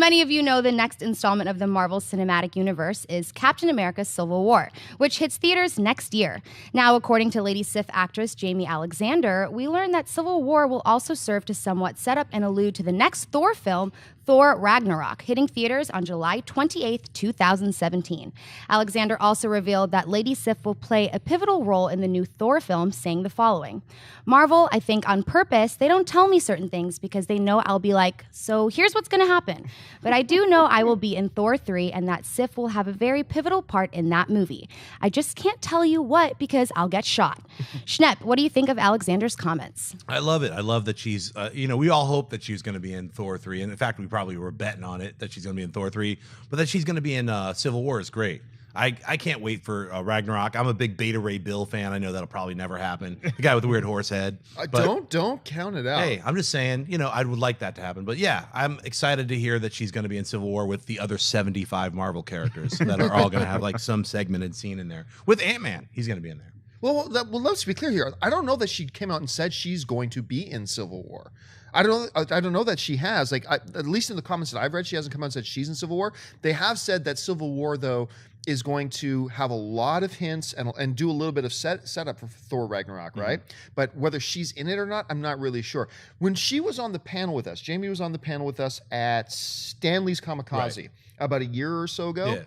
many of you know, the next installment of the Marvel Cinematic Universe is Captain America Civil War, which hits theaters next year. Now, according to Lady Sif actress Jamie Alexander, we learned that Civil War will also serve to somewhat set up and allude to the next Thor film, THOR RAGNAROK, hitting theaters on July 28th, 2017. Alexander also revealed that Lady Sif will play a pivotal role in the new Thor film, saying the following: Marvel, I think on purpose, they don't tell me certain things because they know I'll be like, so here's what's going to happen. But I do know I will be in Thor 3 and that Sif will have a very pivotal part in that movie. I just can't tell you what because I'll get shot. Schnepp, what do you think of Alexander's comments? I love it. I love that she's, we all hope that she's going to be in Thor 3. And in fact, we probably were betting on it that she's going to be in Thor 3. But that she's going to be in Civil War is great. I can't wait for Ragnarok. I'm a big Beta Ray Bill fan. I know that'll probably never happen. The guy with the weird horse head. Don't count it out. Hey, I'm just saying, I would like that to happen. But yeah, I'm excited to hear that she's going to be in Civil War with the other 75 Marvel characters that are all going to have like some segmented scene in there. With Ant-Man, he's going to be in there. Well, let's be clear here. I don't know that she came out and said she's going to be in Civil War. I don't know that she has. At least in the comments that I've read, she hasn't come out and said she's in Civil War. They have said that Civil War, though, is going to have a lot of hints and do a little bit of setup for Thor Ragnarok, right? But whether she's in it or not, I'm not really sure. When she was on the panel with us, Jamie was on the panel with us at Stanley's Kamikaze about a year or so ago. Yeah.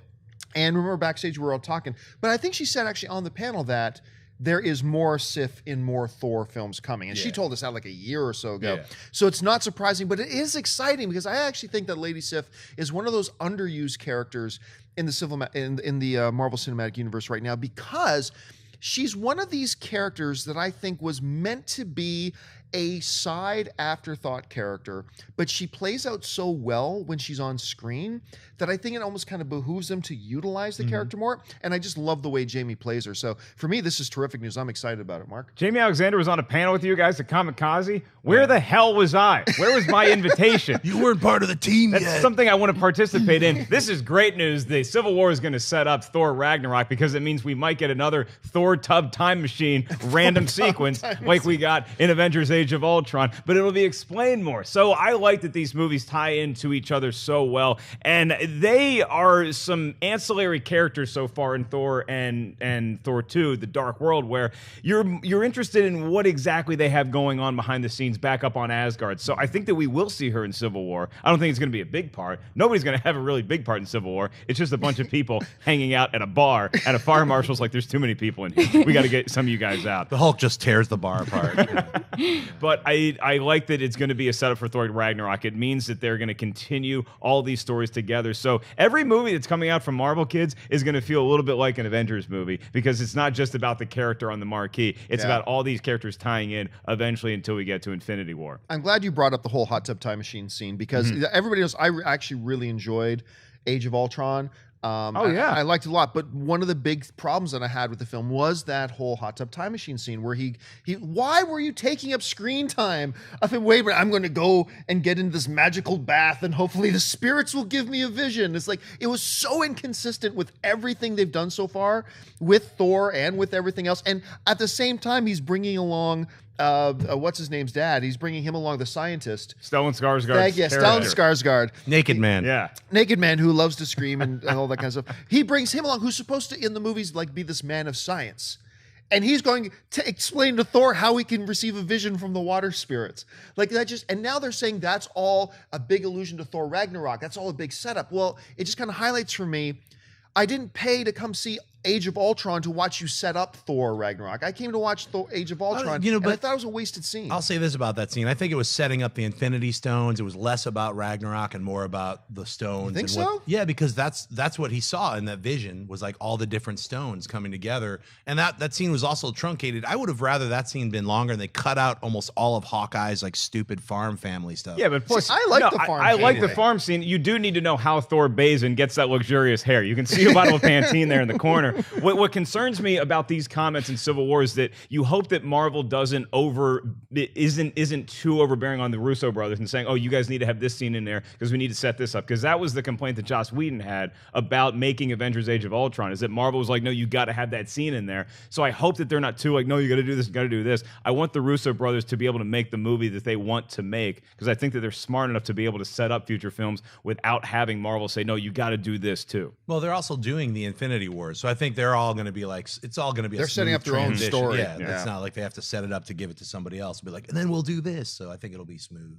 And remember backstage we were all talking. But I think she said actually on the panel that there is more Sif in more Thor films coming. And she told us that like a year or so ago. Yeah. So it's not surprising, but it is exciting because I actually think that Lady Sif is one of those underused characters in the Marvel Cinematic Universe right now, because she's one of these characters that I think was meant to be a side afterthought character, but she plays out so well when she's on screen that I think it almost kind of behooves them to utilize the character more. And I just love the way Jamie plays her. So for me, this is terrific news. I'm excited about it, Mark. Jamie Alexander was on a panel with you guys at Kamikaze. Where the hell was I? Where was my invitation? You weren't part of the team yet. That's something I want to participate in. This is great news. The Civil War is going to set up Thor Ragnarok because it means we might get another Thor tub time machine random sequence like we got in Avengers Age of Ultron, but it'll be explained more. So I like that these movies tie into each other so well, and they are some ancillary characters so far in Thor and Thor 2, The Dark World, where you're interested in what exactly they have going on behind the scenes back up on Asgard. So I think that we will see her in Civil War. I don't think it's going to be a big part. Nobody's going to have a really big part in Civil War. It's just a bunch of people hanging out at a bar, and a fire marshal's like, there's too many people in here. We got to get some of you guys out. The Hulk just tears the bar apart. But I like that it's going to be a setup for Thor Ragnarok. It means that they're going to continue all these stories together. So every movie that's coming out from Marvel, kids, is going to feel a little bit like an Avengers movie, because it's not just about the character on the marquee. It's about all these characters tying in eventually until we get to Infinity War. I'm glad you brought up the whole hot tub time machine scene, because everybody knows I actually really enjoyed Age of Ultron. I liked it a lot, but one of the big problems that I had with the film was that whole hot tub time machine scene where why were you taking up screen time? I think, wait a minute, I'm going to go and get into this magical bath and hopefully the spirits will give me a vision. It's like, it was so inconsistent with everything they've done so far with Thor and with everything else. And at the same time, he's bringing along what's his name's dad? He's bringing him along, the scientist. Stellan Skarsgård. Stellan Skarsgård. Naked man. Yeah. Naked man who loves to scream and all that kind of stuff. He brings him along, who's supposed to, in the movies, like be this man of science. And he's going to explain to Thor how he can receive a vision from the water spirits. Like that and now they're saying that's all a big allusion to Thor Ragnarok. That's all a big setup. Well, it just kind of highlights for me, I didn't pay to come see Age of Ultron to watch you set up Thor Ragnarok. I came to watch Age of Ultron, and I thought it was a wasted scene. I'll say this about that scene. I think it was setting up the Infinity Stones. It was less about Ragnarok and more about the stones. You think so? Yeah, because that's what he saw in that vision, was like all the different stones coming together. And that scene was also truncated. I would have rather that scene been longer, and they cut out almost all of Hawkeye's like stupid farm family stuff. Yeah, but plus, I like the farm. I like the farm scene. You do need to know how Thor bathes and gets that luxurious hair. You can see a bottle of Pantene there in the corner. corner. What concerns me about these comments in Civil War is that you hope that Marvel isn't too overbearing on the Russo brothers and saying, oh, you guys need to have this scene in there because we need to set this up. Because that was the complaint that Joss Whedon had about making Avengers Age of Ultron, is that Marvel was like, no, you got to have that scene in there. So I hope that they're not too like, no, you got to do this, you got to do this. I want the Russo brothers to be able to make the movie that they want to make, because I think that they're smart enough to be able to set up future films without having Marvel say, no, you got to do this too. Well, they're also doing the Infinity Wars, so I think they're all going to be like, it's all going to be. They're setting up their own story. Yeah, it's not like they have to set it up to give it to somebody else. Be like, and then we'll do this. So I think it'll be smooth.